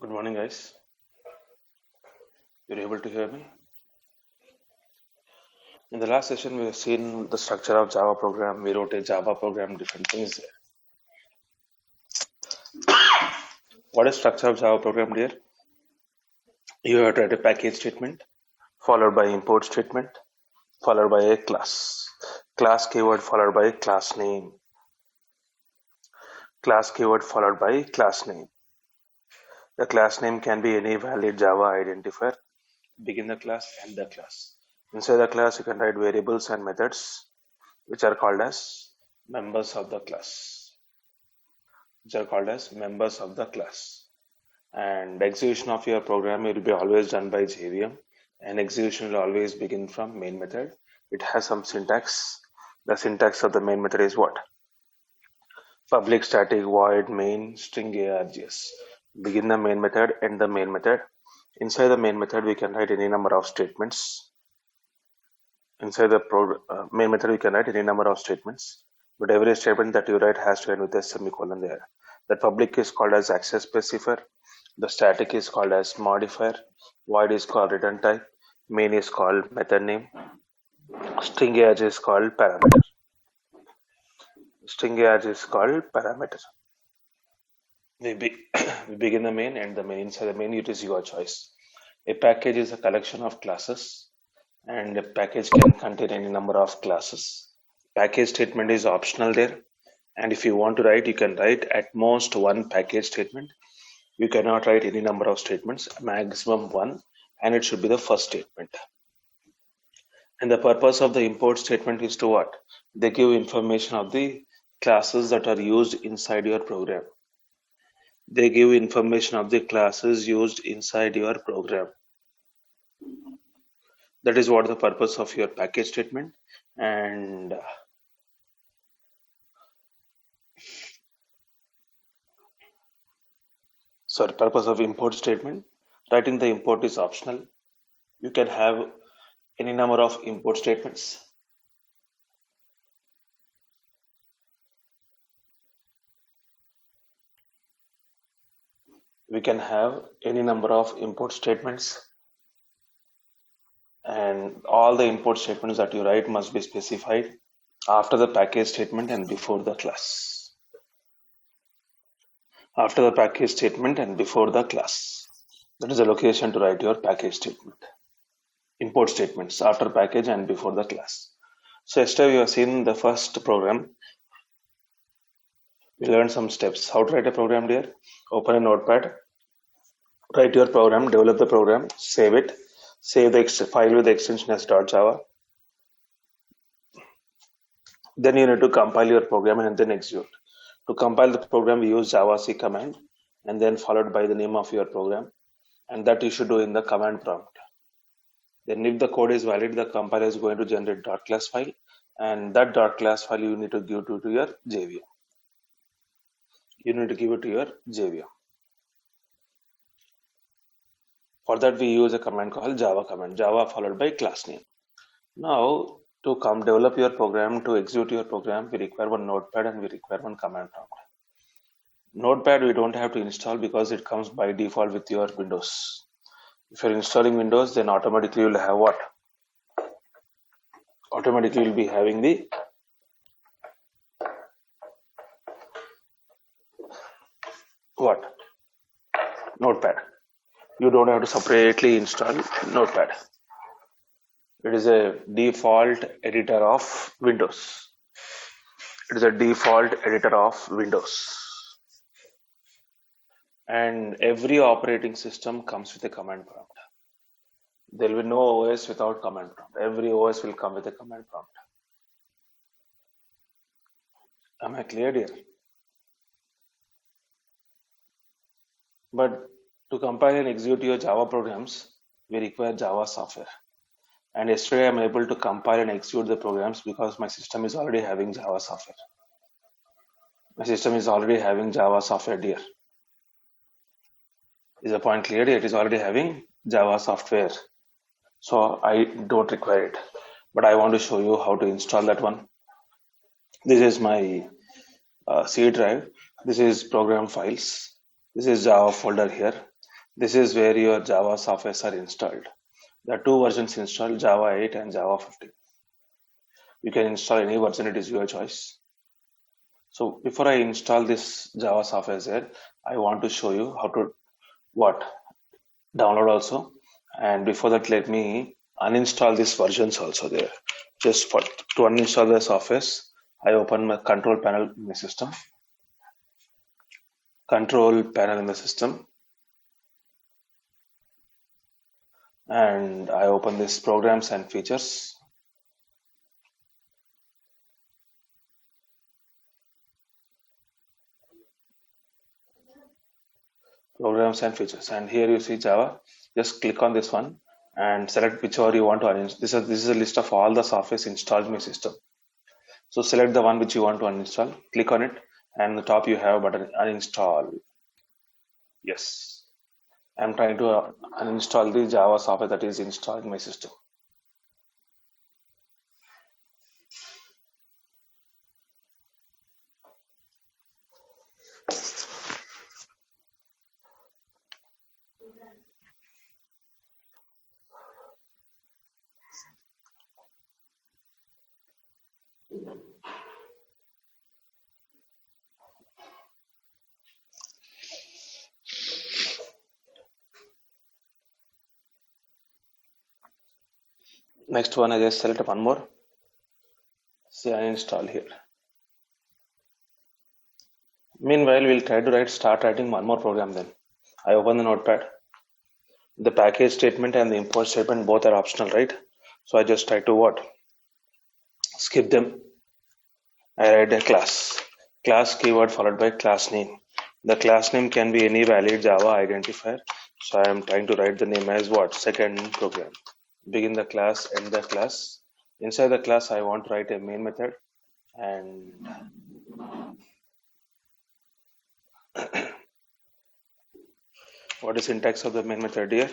Good morning, guys. You're able to hear me? In the last session, we have seen the structure of Java program. We wrote a Java program, different things. What is structure of Java program, dear? You have to write a package statement, followed by import statement, followed by a class. Class keyword followed by class name. Class keyword followed by class name. The class name can be any valid Java identifier. Begin the class, end the class. Inside the class, you can write variables and methods, which are called as members of the class. And execution of your program will be always done by JVM, and execution will always begin from main method. It has some syntax. The syntax of the main method is what? Public static void main string args. Begin the main method, end the main method. Inside the main method, we can write any number of statements. Inside the main method, we can write any number of statements, but every statement that you write has to end with a semicolon there. The public is called as access specifier. The static is called as modifier. Void is called return type. Main is called method name. String arg is called parameter. We begin the main and the main. Inside the main, it is your choice. A package is a collection of classes, and a package can contain any number of classes. Package statement is optional there, and if you want to write, you can write at most one package statement. You cannot write any number of statements, maximum one, and it should be the first statement. And the purpose of the import statement is to what? They give information of the classes that are used inside your program. They give information of the classes used inside your program. That is what the purpose of your package statement. And purpose of import statement. Writing the import is optional. You can have any number of import statements. We can have any number of import statements, and all the import statements that you write must be specified after the package statement and before the class. After the package statement and before the class. That is the location to write your package statement. Import statements after package and before the class. So yesterday you have seen the first program. We learned some steps. How to write a program there? Open a notepad, write your program, develop the program, save it, save the file with the extension as .java. Then you need to compile your program and then execute. To compile the program, we use javac command and then followed by the name of your program, and that you should do in the command prompt. Then if the code is valid, the compiler is going to generate .class file, and that .class file you need to give to your JVM. You need to give it to your JVM. For that, we use a command called Java command, Java followed by class name. Now, to develop your program, to execute your program, we require one notepad and we require one command prompt. Notepad we don't have to install because it comes by default with your Windows. If you're installing Windows, then automatically you'll have what? Automatically you'll be having the what? Notepad. You don't have to separately install Notepad. It is a default editor of Windows. And every operating system comes with a command prompt. There will be no OS without command prompt. Every OS will come with a command prompt. Am I clear here? But to compile and execute your Java programs, we require Java software. And yesterday I'm able to compile and execute the programs because my system is already having Java software. Dear. Is the point clear? It is already having Java software. So I don't require it. But I want to show you how to install that one. This is my C drive. This is program files. This is Java folder here. This is where your Java softwares are installed. There are two versions installed, Java 8 and Java 15. You can install any version, it is your choice. So before I install this Java software here, I want to show you how to what download also. And before that, let me uninstall these versions also there. Just for to uninstall the softwares, I open my control panel in the system. Control panel in the system. And I open this programs and features. Programs and features, and here you see Java. Just click on this one and select whichever you want to uninstall. This is a list of all the softwares installed in my system. So select the one which you want to uninstall, click on it, and the top you have a button uninstall. Yes, I'm trying to uninstall the Java software that is installed in my system. Next one, I just select one more. Say uninstall here. Meanwhile, we'll try to start writing one more program then. I open the notepad. The package statement and the import statement both are optional, right? So I just try to what? Skip them. I write a class keyword followed by class name. The class name can be any valid Java identifier. So I am trying to write the name as what? Second program. Begin the class, end the class. Inside the class, I want to write a main method. And what is syntax of the main method here?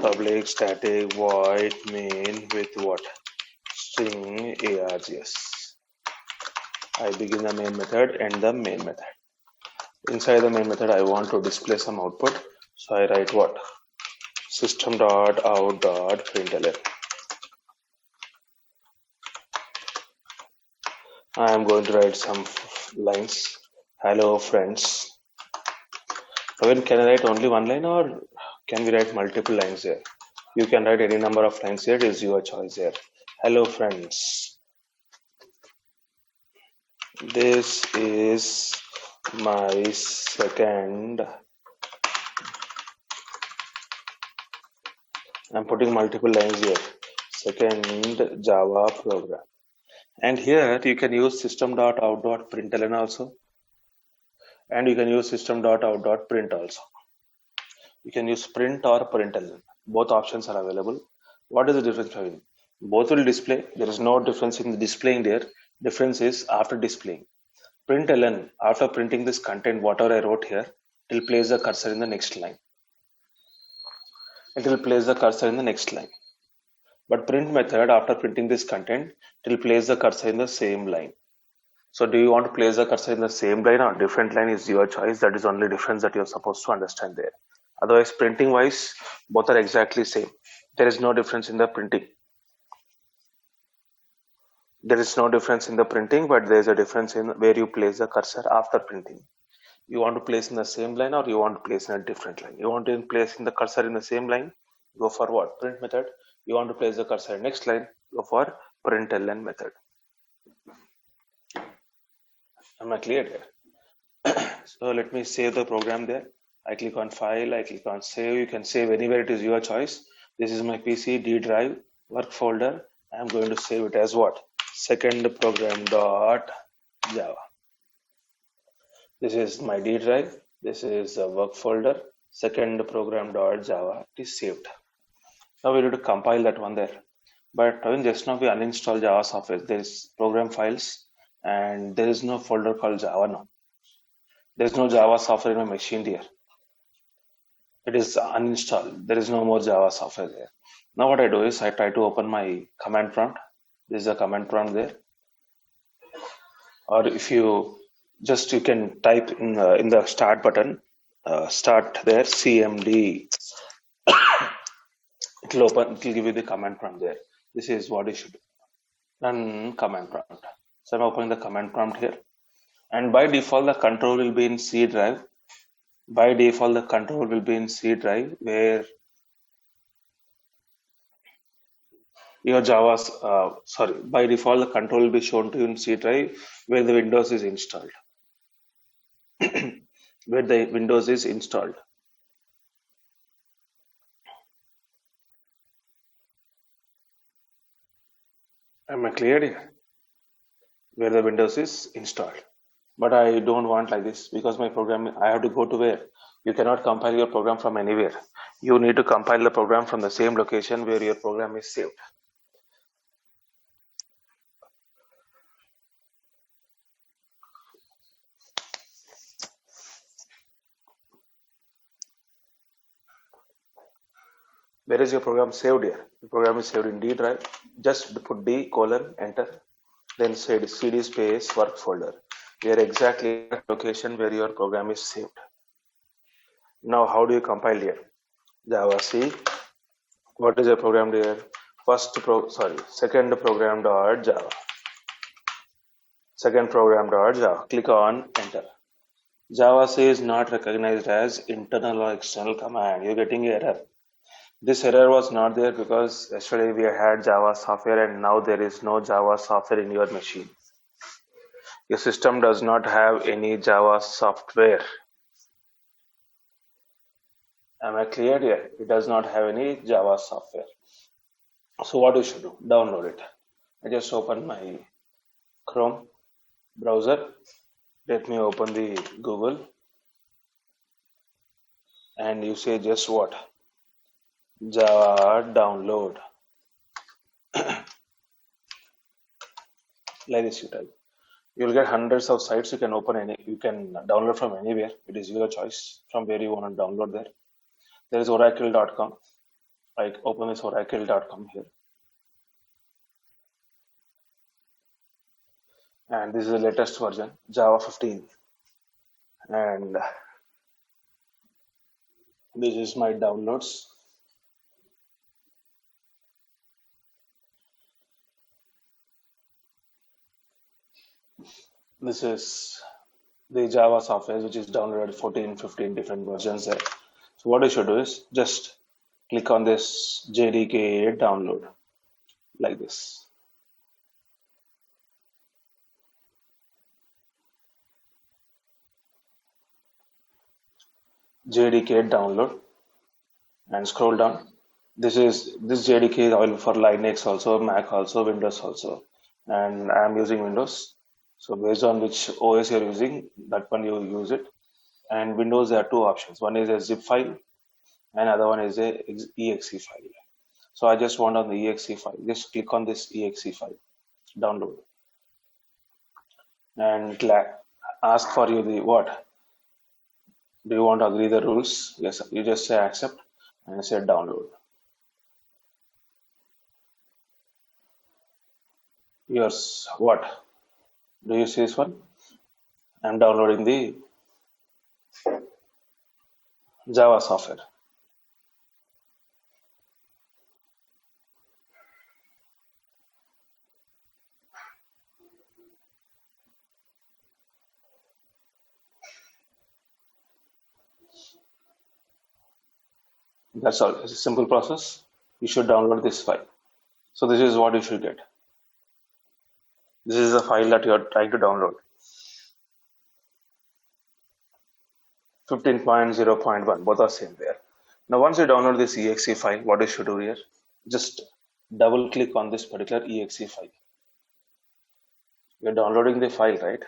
Public static void main with what? String args. I begin the main method, end the main method. Inside the main method, I want to display some output. So I write what? System.out.println. I am going to write some lines. Hello friends. When can I write only one line or can we write multiple lines here? You can write any number of lines here. It is your choice here. Hello friends. This is my second. I'm putting multiple lines here. Second Java program. And here you can use system.out.println also. And you can use system.out.print also. You can use print or println. Both options are available. What is the difference between? Both will display. There is no difference in the displaying there. Difference is after displaying. Println, after printing this content, whatever I wrote here, it will place the cursor in the next line. It will place the cursor in the next line. But print method, after printing this content, it will place the cursor in the same line. So do you want to place the cursor in the same line or different line is your choice. That is only difference that you're supposed to understand there. Otherwise, printing wise, both are exactly same. There is no difference in the printing. There is no difference in the printing, but there is a difference in where you place the cursor after printing. You want to place in the same line or you want to place in a different line. You want to place in the cursor in the same line, go for what? Print method. You want to place the cursor in next line, go for println method. Am I clear here? So let me save the program there. I click on file, I click on save. You can save anywhere, it is your choice. This is my PC D drive work folder. I'm going to save it as what? Second program dot Java. This is my D drive. This is the work folder. Second program dot Java. It is saved. Now we need to compile that one there. But when just now we uninstall Java software, there is program files and there is no folder called Java now. There is no Java software in my machine here. It is uninstalled. There is no more Java software there. Now what I do is I try to open my command prompt. This is a command prompt there. Or if you just you can type in the start button, start there CMD. It will give you the command prompt there. This is what you should do. Run command prompt. So I'm opening the command prompt here, and by default the control will be in C drive. By default the control will be in C drive, where your Java's by default the control will be shown to you in C drive where the Windows is installed. Where the Windows is installed. Am I clear here? Where the Windows is installed. But I don't want like this, because my program, I have to go to where? You cannot compile your program from anywhere. You need to compile the program from the same location where your program is saved. Where is your program saved here? The program is saved in D drive. Just put D : enter. Then say cd space work folder. Where exactly location where your program is saved. Now how do you compile here? Java C. What is your program here? Second program dot Java. Second program dot Java. Click on enter. Java C is not recognized as internal or external command. You're getting an error. This error was not there because yesterday we had Java software and now there is no Java software in your machine. Your system does not have any Java software. Am I clear here? It does not have any Java software. So what you should do? Download it. I just open my Chrome browser. Let me open the Google. And you say just what? Java download. Like this you type. You'll get hundreds of sites. You can download from anywhere. It is your choice from where you want to download there. There is oracle.com. Like open this oracle.com here. And this is the latest version, Java 15. And this is my downloads. This is the Java software which is downloaded 14, 15 different versions there. So what you should do is just click on this JDK download like this. JDK download and scroll down. This JDK is available for Linux also, Mac also, Windows also, and I am using Windows. So based on which OS you're using, that one you use it. And Windows, there are two options. One is a zip file, and other one is a exe file. So I just want on the exe file. Just click on this exe file, download, and ask for you the what? Do you want to agree the rules? Yes. You just say accept and say download. Yours what? Do you see this one? I'm downloading the Java software. That's all. It's a simple process. You should download this file. So this is what you should get. This is the file that you are trying to download. 15.0.1, both are same there. Now once you download this exe file, what you should do here? Just double click on this particular exe file. You're downloading the file, right?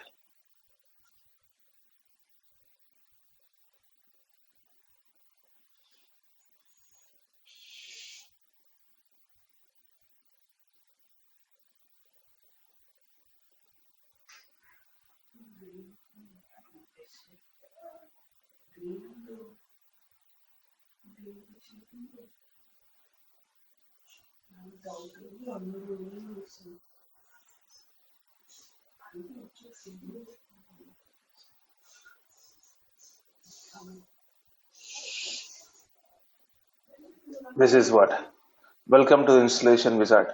This is what. Welcome to the installation wizard.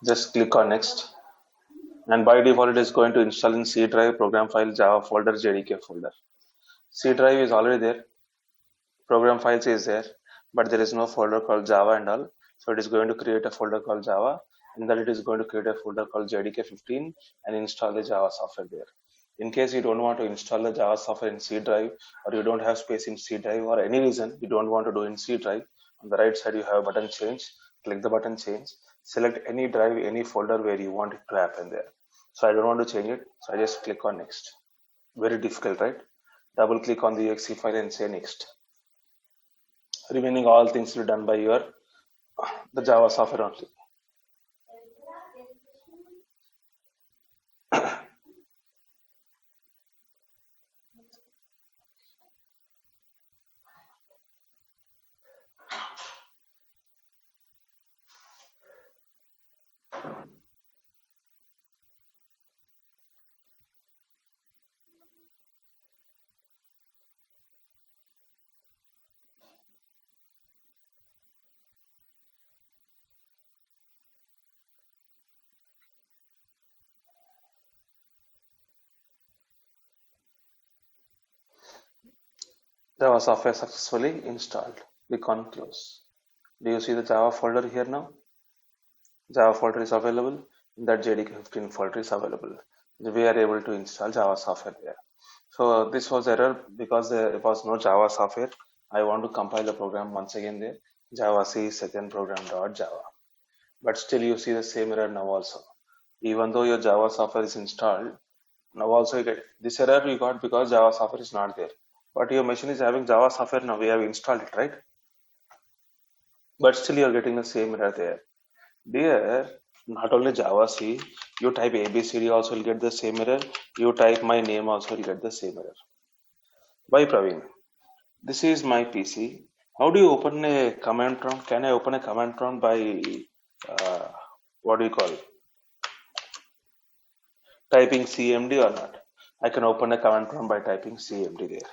Just click on next. And by default, it is going to install in C drive, program file, Java folder, JDK folder. C drive is already there. Program files is there, but there is no folder called Java and all. So it is going to create a folder called Java, and then it is going to create a folder called JDK15 and install the Java software there. In case you don't want to install the Java software in C drive, or you don't have space in C drive, or any reason you don't want to do in C drive, on the right side you have a button change. Click the button change. Select any drive, any folder where you want it to happen there. So I don't want to change it, so I just click on next. Very difficult, right? Double click on the exe file and say next. Remaining all things will be done by your the Java software only. Java software successfully installed. Click on close. Do you see the Java folder here now? Java folder is available. That JDK15 folder is available. We are able to install Java software there. So this was error because there was no Java software. I want to compile the program once again there. Java C second program dot Java. But still you see the same error now also. Even though your Java software is installed, now also you get this error you got because Java software is not there. But your machine is having Java software now. We have installed it, right? But still you are getting the same error there. There, not only Java C, you type ABCD also will get the same error. You type my name also will get the same error. Why, Praveen? This is my PC. How do you open a command prompt? Can I open a command prompt by uh, what do you call typing CMD or not? I can open a command prompt by typing CMD there.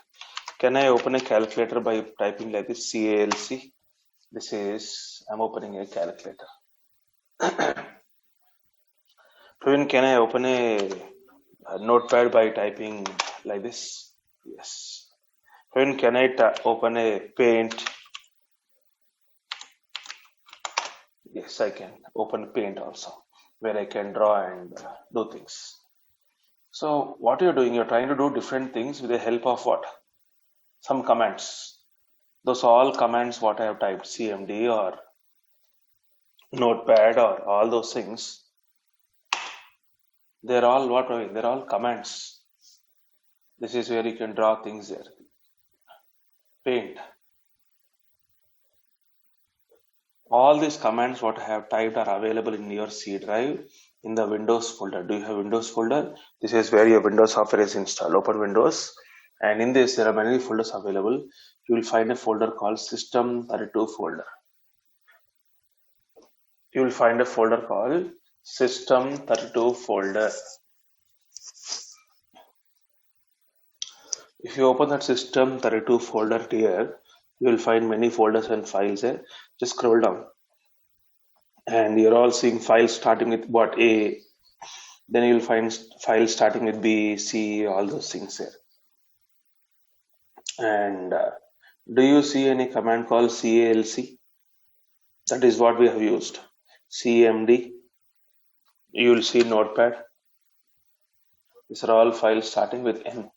Can I open a calculator by typing like this CALC? This is I'm opening a calculator. Praveen, can I open a notepad by typing like this? Yes. Praveen, can I open a paint? Yes, I can open paint also, where I can draw and do things. So what you're doing, you're trying to do different things with the help of what? Some commands. Those all commands what I have typed, CMD or notepad or all those things, they're all what? They're all commands. This is where you can draw things there. Paint. All these commands what I have typed are available in your C drive in the Windows folder. Do you have Windows folder? This is where your Windows software is installed. Open Windows, and in this there are many folders available. You will find a folder called System32 folder. You will find a folder called System32 folder. If you open that System32 folder here, you will find many folders and files there. Just scroll down, and you're all seeing files starting with what? A. Then you'll find files starting with B, C, all those things there. And do you see any command called CALC? That is what we have used. CMD. You will see Notepad. These are all files starting with N.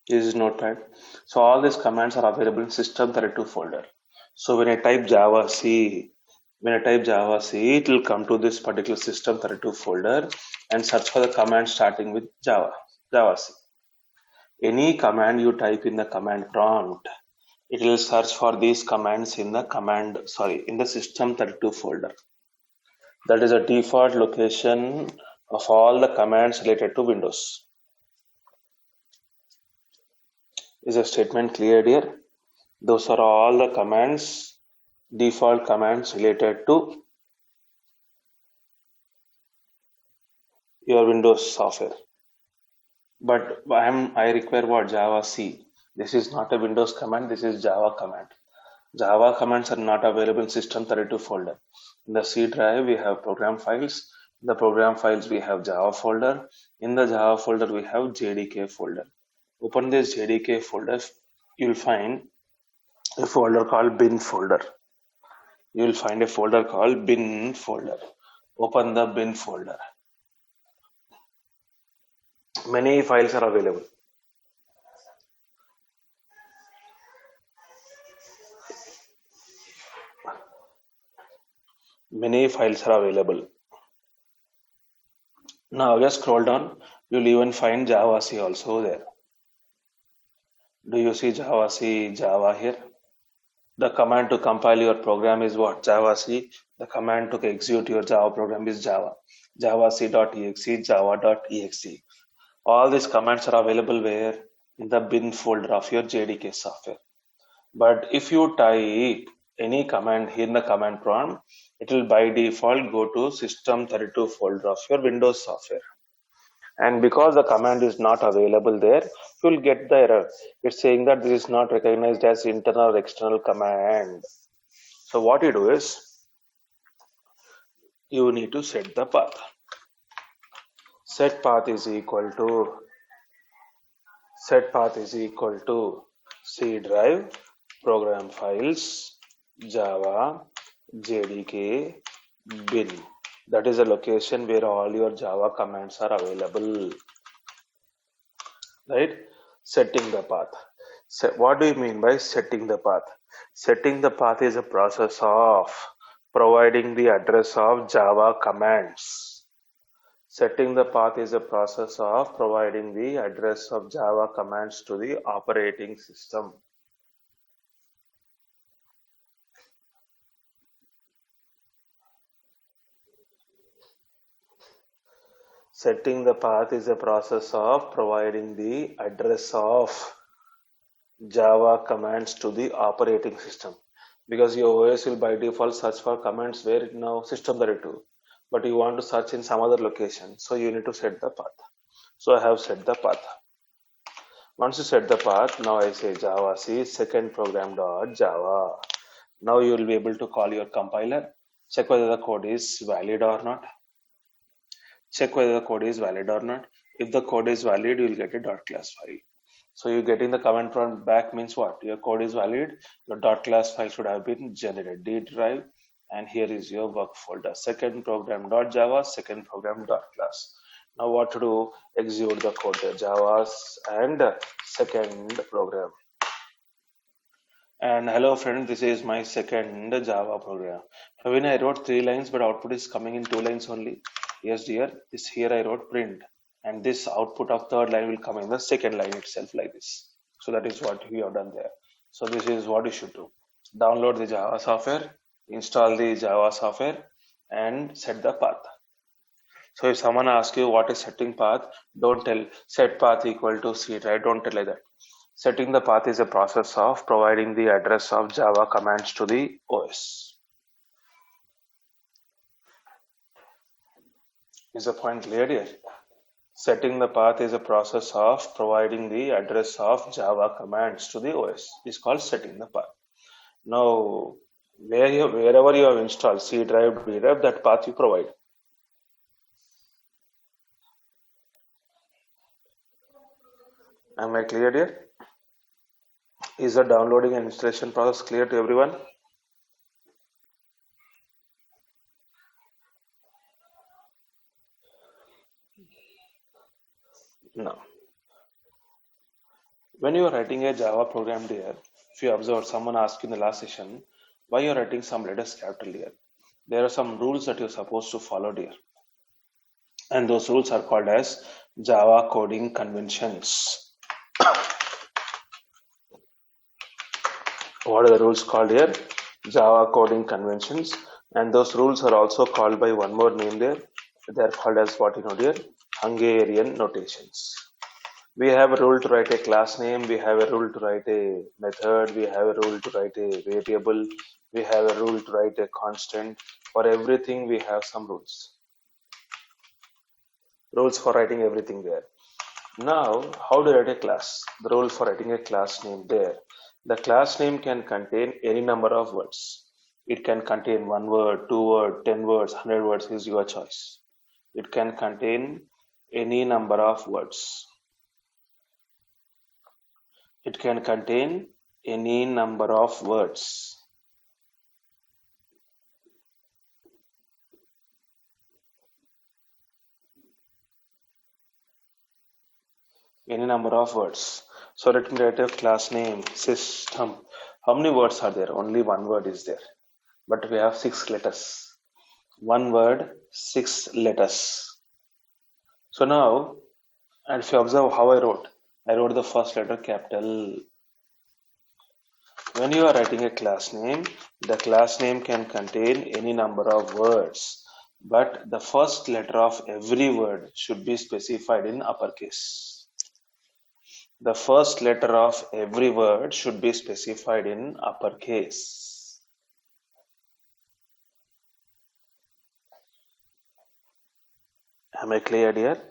This is Notepad. So all these commands are available in System32 folder. So when I type Java C, it will come to this particular System32 folder and search for the command starting with Java C. Any command you type in the command prompt, it will search for these commands in the System32 folder. That is a default location of all the commands related to Windows. Is a statement clear here? Those are all the commands, default commands related to your Windows software. But I require what? Java C. This is not a Windows command, this is Java command. Java commands are not available in System32 folder. In the C drive, we have program files. In the program files, we have Java folder. In the Java folder, we have JDK folder. Open this JDK folder, you'll find a folder called bin folder. You will find a folder called bin folder. Open the bin folder. Many files are available. Many files are available. Now just scroll down. You'll even find Java C also there. Do you see Java C, Java here? The command to compile your program is what? Java C. The command to execute your Java program is Java. Java C.exe, Java.exe. All these commands are available where? In the bin folder of your JDK software. But if you type any command here in the command prompt, it will by default go to System32 folder of your Windows software. And because the command is not available there, you will get the error. It's saying that this is not recognized as internal or external command. So what you do is, you need to set the path. Set path is equal to C drive, program files, Java, JDK, bin. That is a location where all your Java commands are available. Right? Setting the path. So what do you mean by setting the path? Setting the path is a process of providing the address of Java commands. Setting the path is a process of providing the address of Java commands to the operating system. Setting the path is a process of providing the address of Java commands to the operating system. Because your OS will by default search for commands where it now System32, but you want to search in some other location, so you need to set the path. So I have set the path. Once you set the path, now I say Java C second program dot Java. Now you will be able to call your compiler, check whether the code is valid or not. Check whether the code is valid or not. If the code is valid, you will get a .class file. So you getting the command prompt back means what? Your code is valid. Your .class file should have been generated. D drive, and here is your work folder. Second program .java, second program .class. Now what to do? Execute the code there. Java's and second program. And hello friend, this is my second Java program. When I wrote 3 lines, but output is coming in 2 lines only. Yes dear, this here I wrote print, and this output of third line will come in the second line itself like this. So that is what we have done there. So this is what you should do. Download the Java software, install the Java software, and set the path. So if someone asks you what is setting path, don't tell set path equal to C, right? Don't tell like that. Setting the path is a process of providing the address of Java commands to the OS. Is the point clear here? Setting the path is a process of providing the address of Java commands to the OS. It's called setting the path. Now, wherever you have installed C drive, D drive, that path you provide. Am I clear here? Is the downloading and installation process clear to everyone? No. When you are writing a Java program here, if you observe someone asked in the last session, why you are writing some letters capital here? There are some rules that you're supposed to follow here. And those rules are called as Java coding conventions. What are the rules called here? Java coding conventions. And those rules are also called by one more name there. They are called as what you know here? Hungarian notations. We have a rule to write a class name, we have a rule to write a method, we have a rule to write a variable, we have a rule to write a constant. For everything we have some rules. Rules for writing everything there. Now, how do I write a class? The rule for writing a class name there. The class name can contain any number of words. It can contain 1 word, 2 word, 10 words, 100 words is your choice. It can contain any number of words. It can contain any number of words. Any number of words. So let me write a class name system. How many words are there? Only 1 word is there, but we have 6 letters. 1 word, 6 letters. So now, and if you observe how I wrote the first letter capital. When you are writing a class name, the class name can contain any number of words, but the first letter of every word should be specified in uppercase. The first letter of every word should be specified in uppercase. Am I clear, dear?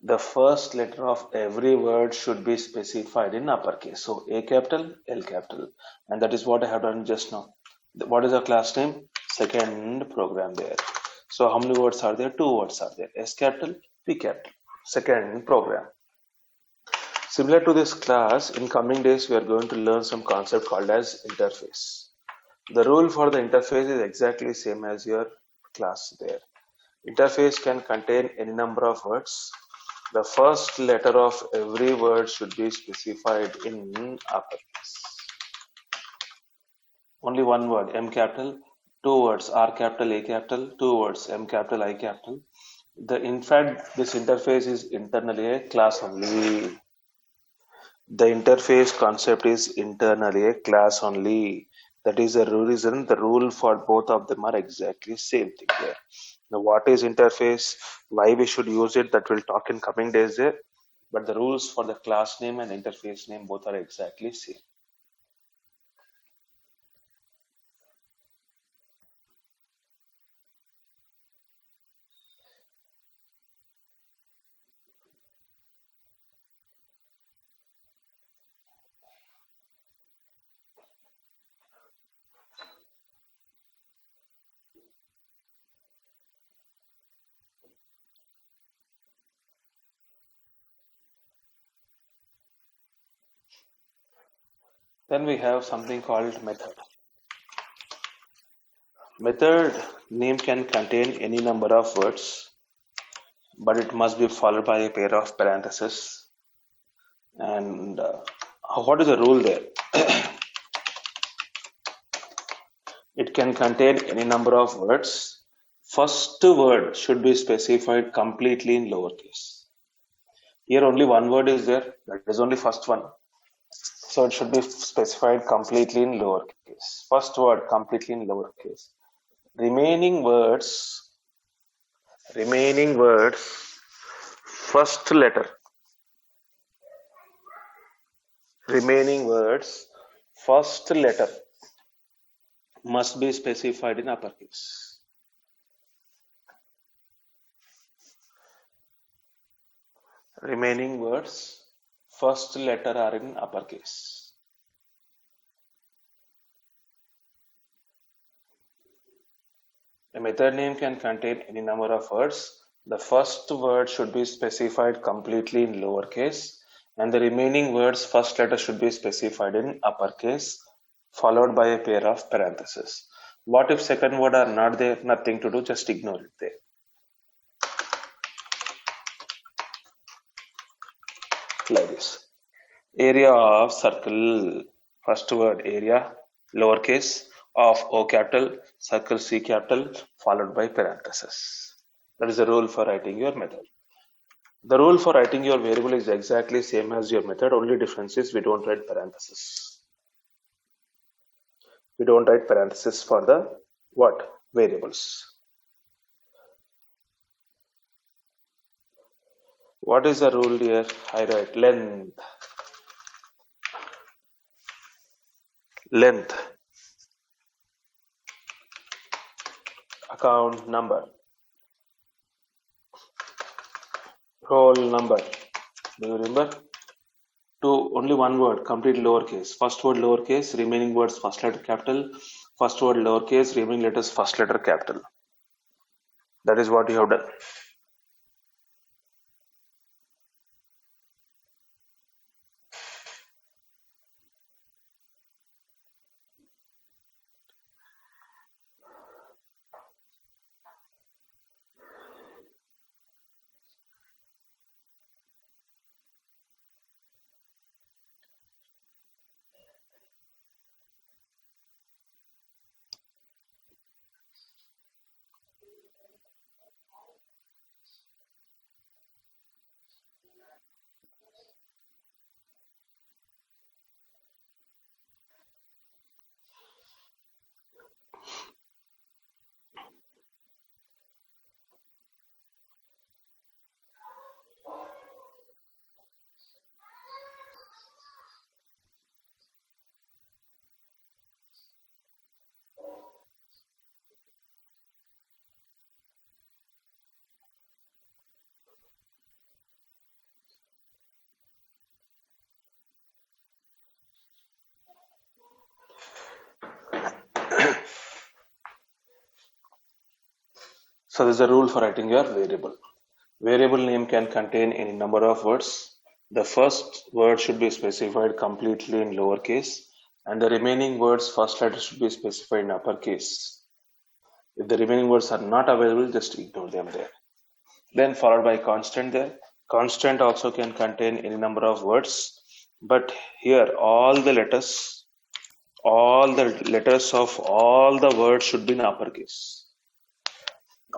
The first letter of every word should be specified in uppercase. So A capital, L capital. And that is what I have done just now. What is our class name? Second program there. So how many words are there? 2 words are there. S capital, P capital. Second program. Similar to this class, in coming days, we are going to learn some concept called as interface. The rule for the interface is exactly same as your class there. Interface can contain any number of words. The first letter of every word should be specified in uppercase. Only 1 word, M capital, 2 words, R capital, A capital, 2 words, M capital, I capital. In fact, this interface is internally a class only. The interface concept is internally a class only. That is the reason the rule for both of them are exactly same thing there. Now, what is interface? Why we should use it? That we'll talk in coming days there. But the rules for the class name and interface name both are exactly same. Then we have something called method. Method name can contain any number of words, but it must be followed by a pair of parentheses. And what is the rule there? It can contain any number of words. First word should be specified completely in lowercase. Here only 1 word is there, that is only first one. So it should be specified completely in lowercase. First word completely in lowercase. Remaining words, first letter. Remaining words, first letter must be specified in uppercase. Remaining words, first letter are in uppercase. A method name can contain any number of words. The first word should be specified completely in lowercase, and the remaining words first letter should be specified in uppercase, followed by a pair of parentheses. What if second word are not there? Nothing to do, just ignore it there. Like this. Area of circle, first word area, lowercase, of O capital, circle C capital, followed by parentheses. That is the rule for writing your method. The rule for writing your variable is exactly same as your method, only difference is we don't write parentheses. We don't write parentheses for the what? Variables. What is the rule here? I write length. Length. Account number. Roll number. Do you remember? To only one word, complete lowercase. First word lowercase, remaining words first letter capital. First word lowercase, remaining letters first letter capital. That is what you have done. So this is a rule for writing your variable. Variable name can contain any number of words. The first word should be specified completely in lowercase, and the remaining words first letter should be specified in uppercase. If the remaining words are not available, just ignore them there. Then followed by constant there. Constant also can contain any number of words, but here all the letters of all the words should be in uppercase.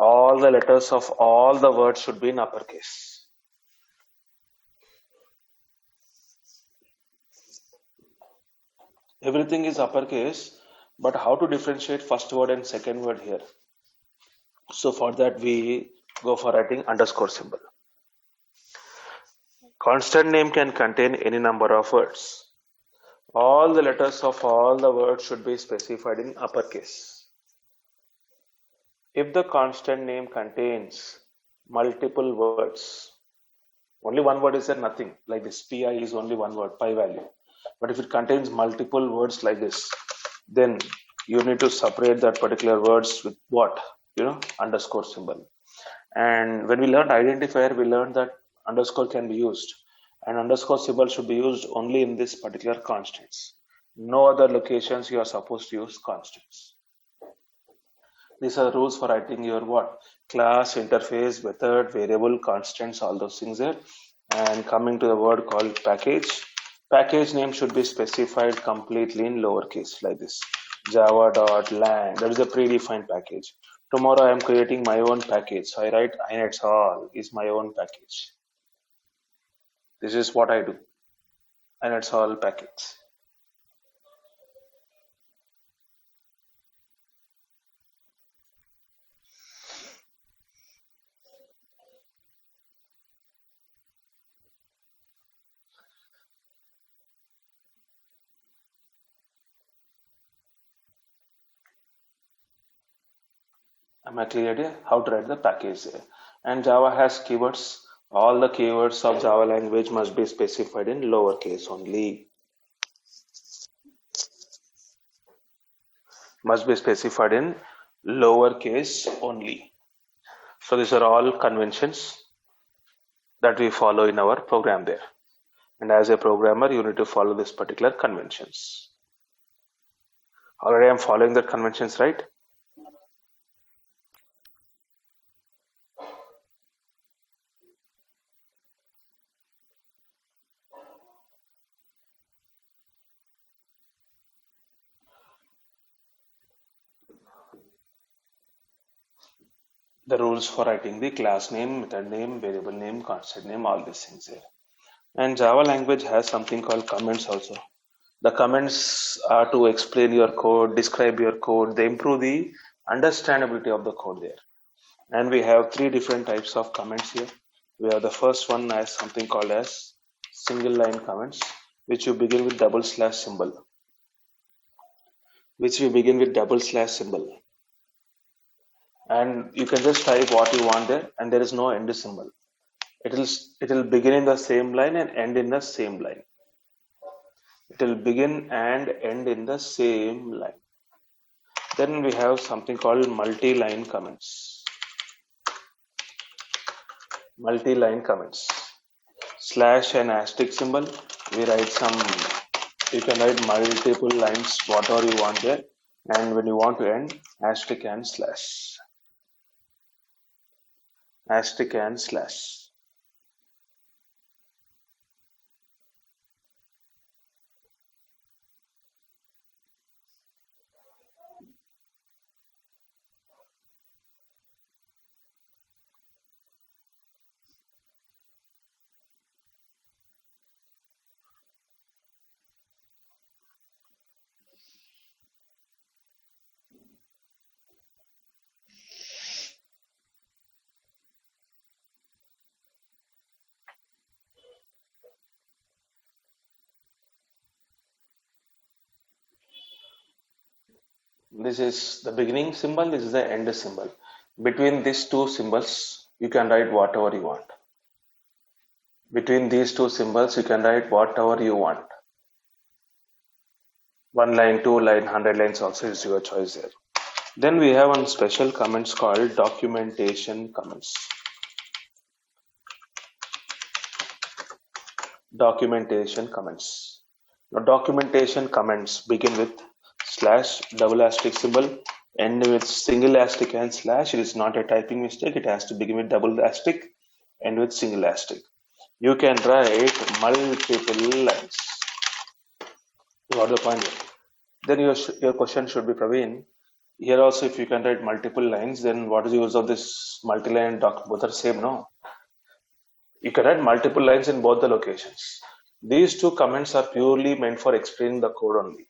All the letters of all the words should be in uppercase. Everything is uppercase, but how to differentiate first word and second word here? So for that we go for writing underscore symbol. Constant name can contain any number of words. All the letters of all the words should be specified in uppercase. If the constant name contains multiple words, only one word is there, nothing. Like this, pi is only one word, pi value. But if it contains multiple words like this, then you need to separate that particular words with what? Underscore symbol. And when we learned identifier, we learned that underscore can be used. And underscore symbol should be used only in this particular constants. No other locations you are supposed to use constants. These are the rules for writing your what? Class, interface, method, variable, constants, all those things there. And coming to the word called package. Package name should be specified completely in lowercase like this. Java.lang, that is a predefined package. Tomorrow I am creating my own package. So I write inetsall is my own package. This is what I do. Inetsall package. Am I clear here? How to write the package there? And Java has keywords. All the keywords of Java language must be specified in lowercase only. Must be specified in lowercase only. So these are all conventions that we follow in our program there. And as a programmer, you need to follow this particular conventions. Already I'm following the conventions, right? The rules for writing the class name, method name, variable name, constant name, all these things here. And Java language has something called comments also. The comments are to explain your code, describe your code, they improve the understandability of the code there. And we have three different types of comments here. We have the first one as something called as single line comments, which you begin with double slash symbol. And you can just type what you want there, and there is no end symbol. It will begin in the same line and end in the same line. It will begin and end in the same line. Then we have something called multi-line comments. Multi-line comments. Slash and asterisk symbol. We write some. You can write multiple lines, whatever you want there. And when you want to end, asterisk and slash. Asterisk and slash. This is the beginning symbol, this is the end symbol. Between these two symbols, you can write whatever you want. Between these two symbols, you can write whatever you want. 1 line, 2 line, 100 lines also is your choice there. Then we have one special comments called documentation comments. Documentation comments. Now documentation comments begin with slash, double asterisk symbol, end with single asterisk and slash. It is not a typing mistake. It has to begin with double asterisk, end with single asterisk. You can write multiple lines. You got the point here. Then your question should be, Praveen, here also if you can write multiple lines, then what is the use of this multi-line doc? Both are same, no? You can write multiple lines in both the locations. These two comments are purely meant for explaining the code only.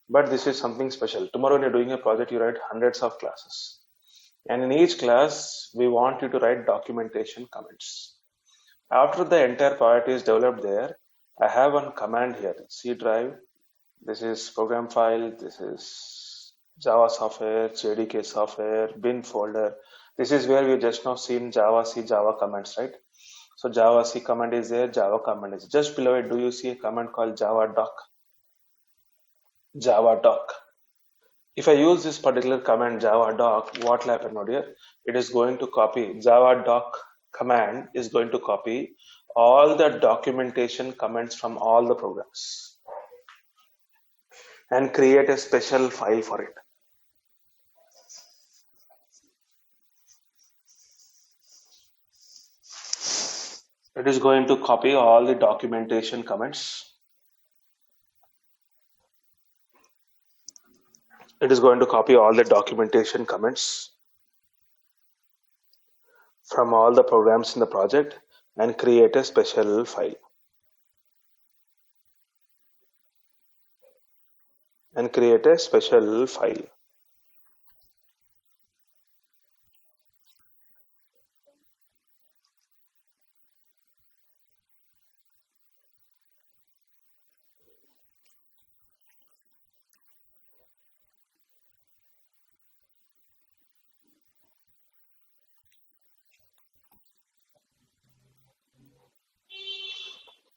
But this is something special. Tomorrow when you're doing a project, you write hundreds of classes. And in each class, we want you to write documentation comments. After the entire project is developed there, I have one command here, C drive. This is program file. This is Java software, JDK software, bin folder. This is where we just now seen Java C, Java comments, right? So Java C command is there, Java command is just below it. Do you see a command called Java doc? Java doc. If I use this particular command Java doc, what will happen out here? It is going to copy Java doc command is going to copy all the documentation comments from all the programs and create a special file for it. It is going to copy all the documentation comments. It is going to copy all the documentation comments from all the programs in the project and create a special file. And create a special file.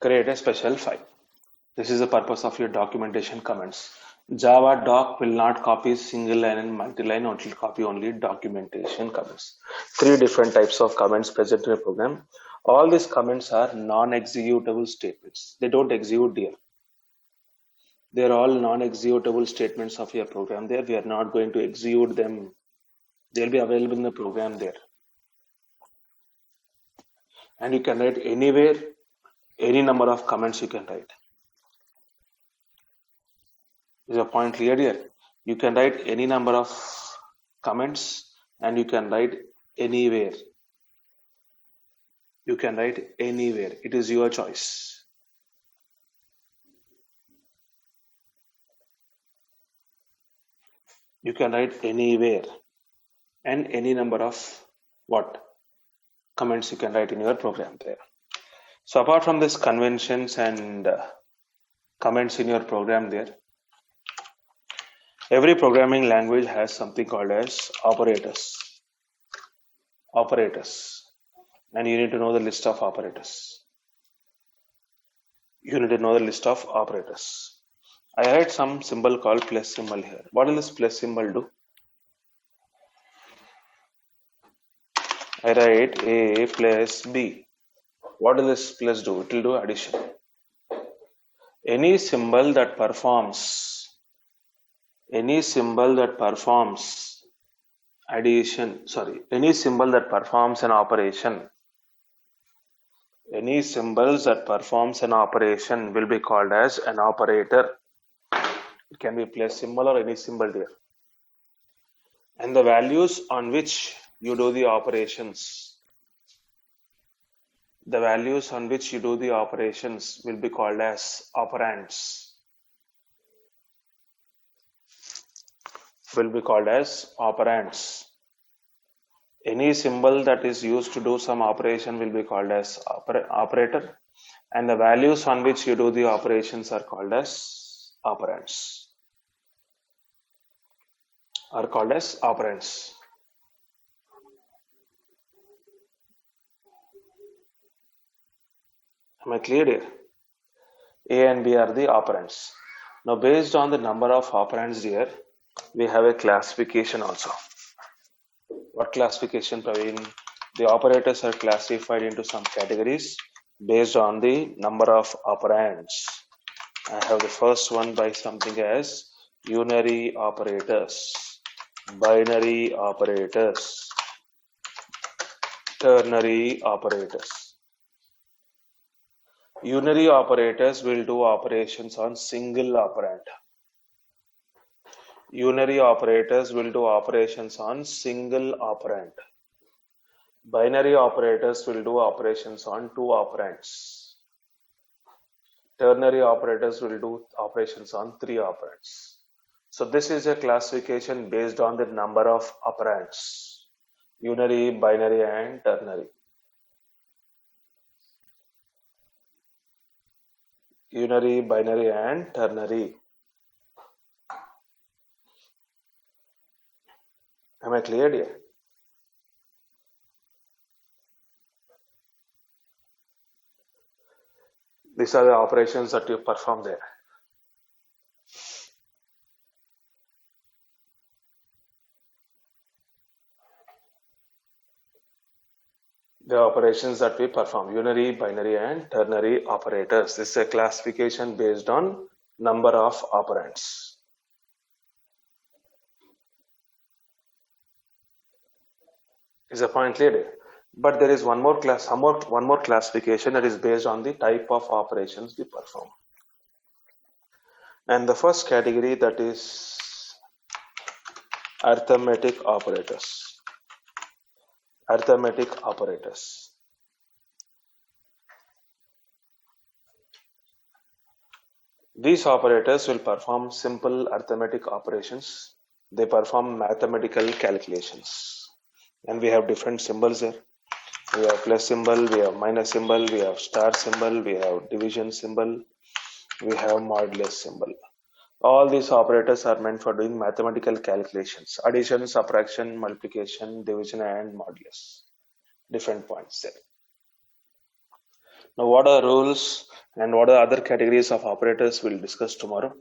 Create a special file. This is the purpose of your documentation comments. Java doc will not copy single line and multi-line, it will copy only documentation comments. 3 different types of comments present in a program. All these comments are non-executable statements. They don't execute here. They're all non-executable statements of your program there. We are not going to execute them. They'll be available in the program there. And you can write anywhere, any number of comments you can write. Is a point clear here? You can write any number of comments and you can write anywhere. You can write anywhere. It is your choice. You can write anywhere and any number of what? Comments you can write in your program there. So apart from this conventions and comments in your program there, every programming language has something called as operators. Operators. and you need to know the list of operators. You need to know the list of operators. I write some symbol called plus symbol here. What will this plus symbol do? I write A plus B. What will this plus do? It will do addition. Any symbol that performs any symbol that performs an operation, any symbols that performs an operation will be called as an operator. It can be plus symbol or any symbol there. And the values on which you do the operations, will be called as operands. Any symbol that is used to do some operation will be called as operator, and the values on which you do the operations are called as operands. Am I clear here? A and B are the operands. Now, based on the number of operands here, we have a classification also. What classification, Praveen? The operators are classified into some categories based on the number of operands. I have the first one by something as unary operators, binary operators, ternary operators. Unary operators will do operations on single operand. Binary operators will do operations on two operands. Ternary operators will do operations on three operands. So this is a classification based on the number of operands: unary, binary, and ternary. Am I clear here? These are the operations that you perform there. The operations that we perform: unary, binary, and ternary operators. This is a classification based on number of operands. Is the point clear? But there is one more classification that is based on the type of operations we perform. And the first category, that is arithmetic operators. These operators will perform simple arithmetic operations. They perform mathematical calculations. And we have different symbols here. We have plus symbol, we have minus symbol, we have star symbol, we have division symbol, we have modulus symbol. All these operators are meant for doing mathematical calculations: addition, subtraction, multiplication, division, and modulus. Different points there. Now, what are the rules and what are other categories of operators we'll discuss tomorrow.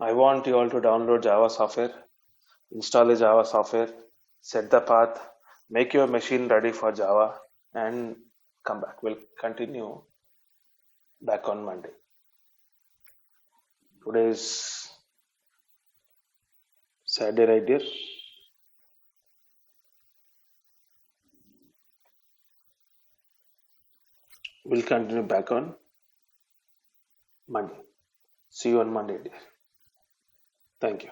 I want you all to download Java software, install the Java software, set the path, make your machine ready for Java, and come back. We'll continue back on Monday. Today is Saturday, right dear? We'll continue back on Monday. See you on Monday, dear. Thank you.